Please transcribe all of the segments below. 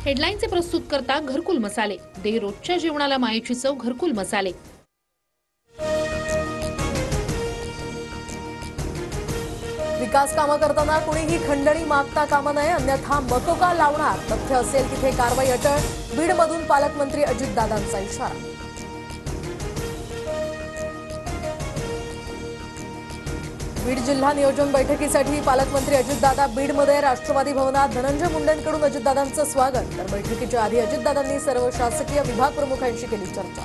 हेडलाईनचे प्रस्तुत करता घरकुल मसाले, दे रोजच्या जेवणाला मायेची चव घरकुल मसाले। विकास कामं करताना कुणीही खंडणी मागता कामा नये, अन्यथा मकोका लावणार, तथ्य असेल तिथे कारवाई अटळ। बीडमधून पालकमंत्री अजितदादांचा इशारा। बीड जिल्हा नियोजन बैठकीसाठी पालकमंत्री अजितदादा बीडमध्ये। राष्ट्रवादी भवनात धनंजय मुंडेंकडून अजितदादांचं स्वागत, तर बैठकीच्या आधी अजितदादांनी सर्व शासकीय विभाग प्रमुखांशी केली चर्चा।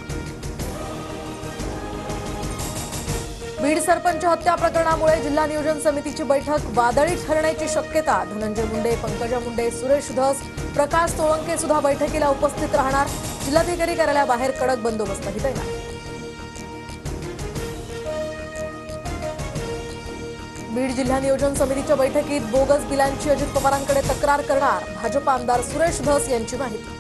बीड सरपंच हत्या प्रकरणामुळे जिल्हा नियोजन समितीची बैठक वादळी ठरण्याची शक्यता। धनंजय मुंडे, पंकजा मुंडे, सुरेश धस, प्रकाश सोळंके सुद्धा बैठकीला उपस्थित राहणार। जिल्हाधिकारी कार्यालयाबाहेर कडक बंदोबस्तही तैनात। बीड जिल्हा नियोजन समितीच्या बैठकीत बोगस बिलांची अजित पवारांकडे तक्रार करणार, भाजप आमदार सुरेश धस यांची माहिती।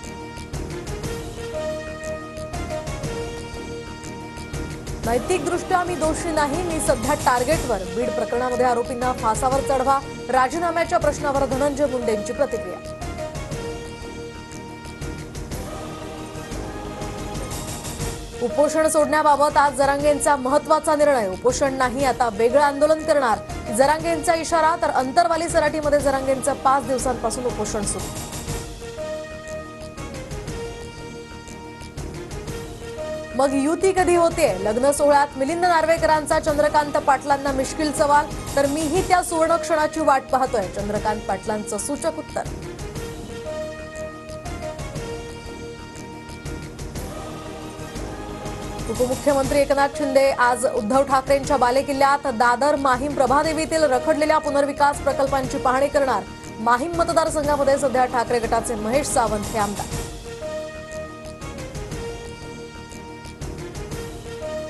नैतिकदृष्ट्या मी दोषी नाही, मी सध्या टार्गेटवर। बीड प्रकरणामध्ये आरोपींना फासावर चढवा, राजीनाम्याच्या प्रश्नावर धनंजय मुंडेंची प्रतिक्रिया। उपोषण सोडण्याबाबत आज जरांगेंचा महत्त्वाचा निर्णय। उपोषण नाही, आता वेगळं आंदोलन करणार, जरांगेंचा इशारा। तर अंतरवाली सराटीमध्ये जरांगेंचं 5 दिवसांपासून उपोषण सुरू। मग युती कधी होते? लग्न सोहळ्यात मिलिंद नार्वेकरांचा चंद्रकांत पाटलांना मिश्किल सवाल, तर मीही त्या सुवर्ण क्षणाची वाट पाहतोय, चंद्रकांत पाटलांचं सूचक उत्तर। उपमुख्यमंत्री एकनाथ शिंदे आज उद्धव ठाकरेंच्या बालेकिल्ल्यात दादर, माहीम, प्रभादेवीतील रखडलेल्या पुनर्विकास प्रकल्पांची पाहणी करणार। माहीम मतदारसंघामध्ये सध्या ठाकरे गटाचे महेश सावंत हे आमदार।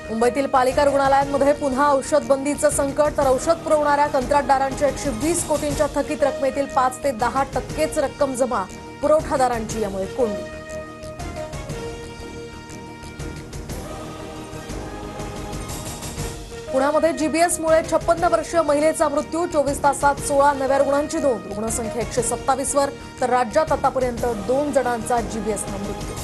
मुंबईतील पालिका रुग्णालयांमध्ये पुन्हा औषध बंदीचं संकट, तर औषध पुरवणाऱ्या कंत्राटदारांच्या 120 कोटींच्या थकीत रकमेतील 5 ते 10% रक्कम जमा, पुरवठादारांची यामुळे कोंडी। पुण्यामध्ये जीबीएसमुळे 56 वर्षीय महिलेचा मृत्यू, 24 तासात 16 नव्या रुग्णांची नोंद, रुग्णसंख्या 127 वर, तर राज्यात आतापर्यंत 2 जणांचा जीबीएसनं मृत्यू।